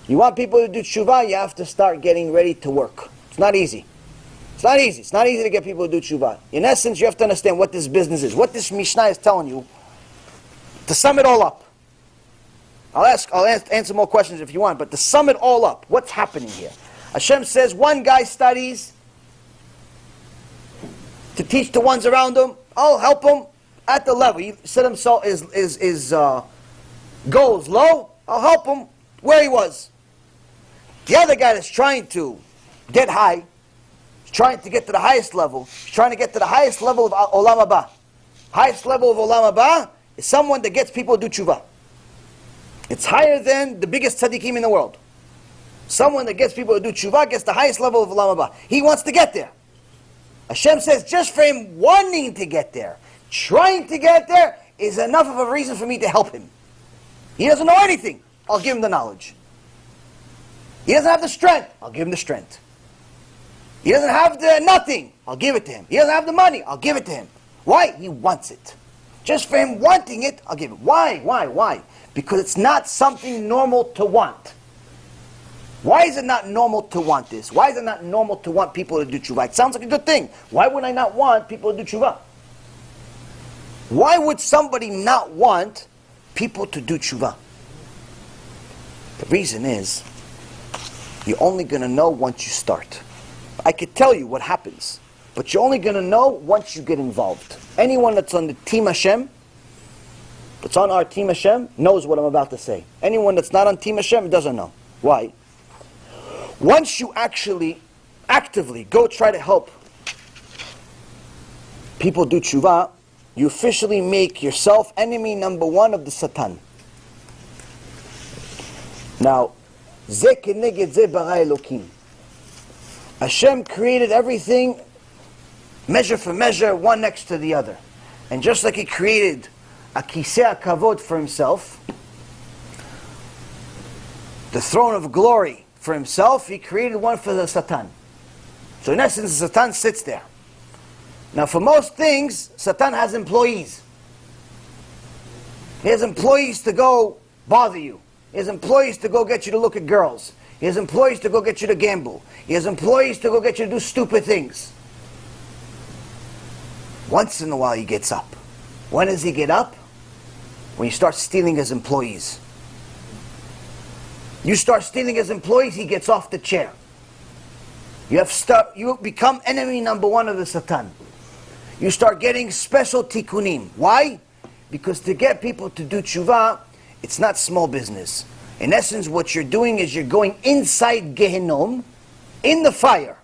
You want people to do tshuva, you have to start getting ready to work. It's not easy. It's not easy. It's not easy to get people to do tshuva. In essence, you have to understand what this business is. What this Mishnah is telling you, to sum it all up. I'll answer more questions if you want, but to sum it all up, what's happening here? HaShem says one guy studies to teach the ones around him. I'll help him at the level. He set himself his goals low. I'll help him where he was. The other guy that's trying to get high, he's trying to get to the highest level. He's trying to get to the highest level of Olam Haba. Highest level of Olam Haba is someone that gets people to do tshuva. It's higher than the biggest tzaddikim in the world. Someone that gets people to do tshuva gets the highest level of Olam Haba. He wants to get there. HaShem says just for him wanting to get there, trying to get there, is enough of a reason for me to help him. He doesn't know anything. I'll give him the knowledge. He doesn't have the strength. I'll give him the strength. He doesn't have the nothing. I'll give it to him. He doesn't have the money. I'll give it to him. Why? He wants it. Just for him wanting it, I'll give it. Why? Why? Because it's not something normal to want. Why is it not normal to want this? Why is it not normal to want people to do tshuva? It sounds like a good thing. Why would I not want people to do tshuva? Why would somebody not want people to do tshuva? The reason is, you're only going to know once you start. I could tell you what happens, but you're only going to know once you get involved. Anyone that's on the Team HaShem, that's on our Team HaShem, knows what I'm about to say. Anyone that's not on Team HaShem doesn't know. Why? Once you actually, actively go try to help people do tshuva, you officially make yourself enemy number one of the Satan. Now, ze keneged ze bara Elokim. HaShem created everything measure for measure, one next to the other. And just like He created a kisei kavod for Himself, the throne of glory for Himself, He created one for the Satan. So in essence, the Satan sits there. Now for most things, Satan has employees. He has employees to go bother you. He has employees to go get you to look at girls. He has employees to go get you to gamble. He has employees to go get you to do stupid things. Once in a while he gets up. When does he get up? When you start stealing his employees. You start stealing his employees, he gets off the chair. You become enemy number one of the Satan. You start getting special tikkunim. Why? Because to get people to do tshuva, it's not small business. In essence, what you're doing is you're going inside Gehenom, in the fire.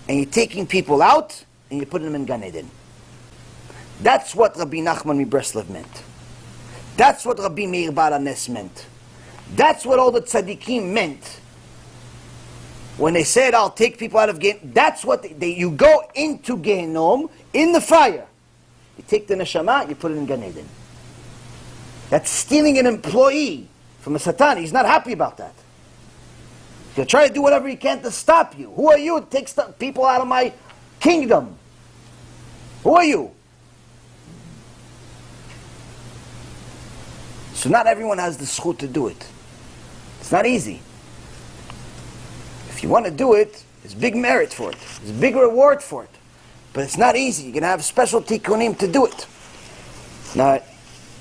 And you're taking people out, and you're putting them in Gan Eden. That's what Rabbi Nachman Mibreslev meant. That's what Rabbi Meir Baal HaNes meant. That's what all the tzaddikim meant. When they said, I'll take people out of Gehenom, that's what you go into Gehenom, in the fire. You take the neshama, you put it in Gan Eden. That's stealing an employee from a Satan. He's not happy about that. He'll try to do whatever he can to stop you. Who are you to take people out of my kingdom? Who are you? So not everyone has the zchut to do it. It's not easy. If you want to do it, there's big merit for it. There's big reward for it. But it's not easy. You're going to have special tikkunim to do it. Now,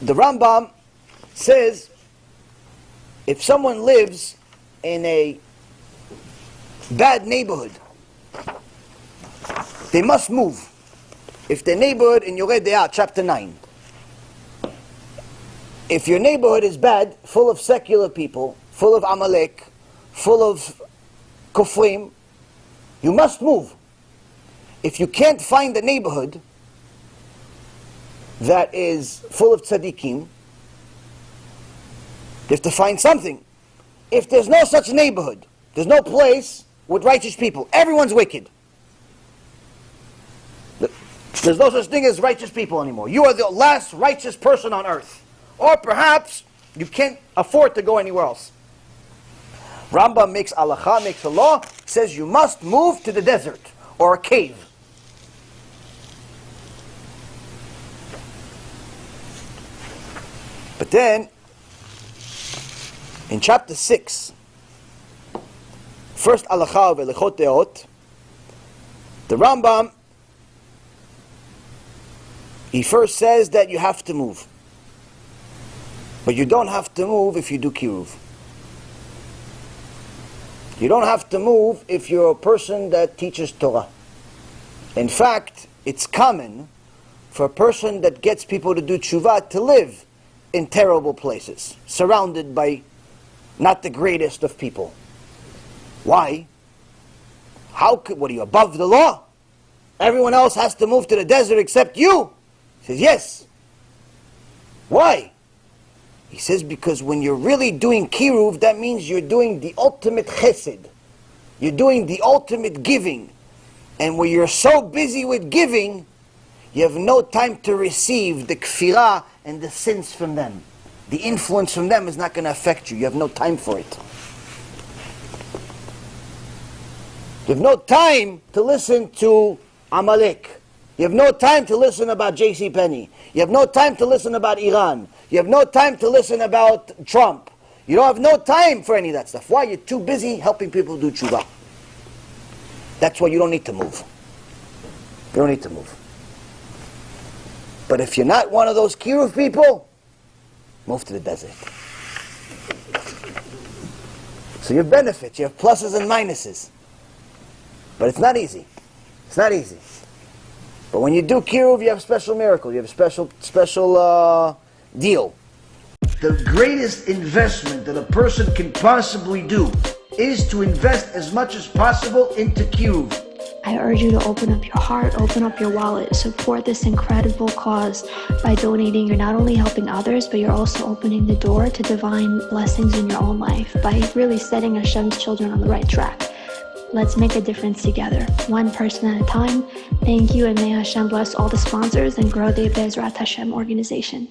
the Rambam says, if someone lives in a bad neighborhood, they must move. If the neighborhood in Yoreh De'ah, chapter 9, if your neighborhood is bad, full of secular people, full of Amalek, full of Kufrim, you must move. If you can't find a neighborhood that is full of tzaddikim, you have to find something. If there's no such neighborhood, there's no place with righteous people, everyone's wicked. There's no such thing as righteous people anymore. You are the last righteous person on earth. Or perhaps you can't afford to go anywhere else. Rambam makes halacha, makes a law, says you must move to the desert or a cave. But then, In chapter 6, first halacha of Elichot Deot, the Rambam, he first says that you have to move. But you don't have to move if you do KIRUV. You don't have to move if you're a person that teaches Torah. In fact, it's common for a person that gets people to do TeShuva to live in terrible places, surrounded by not the greatest of people. Why? What are you, above the law? Everyone else has to move to the desert except you? He says, yes. Why? He says, because when you're really doing KIRUV, that means you're doing the ultimate chesed. You're doing the ultimate giving. And when you're so busy with giving, you have no time to receive the kfirah and the sins from them. The influence from them is not going to affect you. You have no time for it. You have no time to listen to Amalek. You have no time to listen about J.C. Penney. You have no time to listen about Iran. You have no time to listen about Trump. You don't have no time for any of that stuff. Why? You're too busy helping people do tshuva. That's why you don't need to move. You don't need to move. But if you're not one of those KIRUV people, move to the desert. So you have benefits, you have pluses and minuses. But it's not easy. It's not easy. But when you do KIRUV, you have a special miracle. You have a special deal. The greatest investment that a person can possibly do is to invest as much as possible into KIRUV. I urge you to open up your heart, open up your wallet, support this incredible cause by donating. You're not only helping others, but you're also opening the door to divine blessings in your own life by really setting Hashem's children on the right track. Let's make a difference together, one person at a time. Thank you, and may Hashem bless all the sponsors and grow the Bezrat Hashem organization.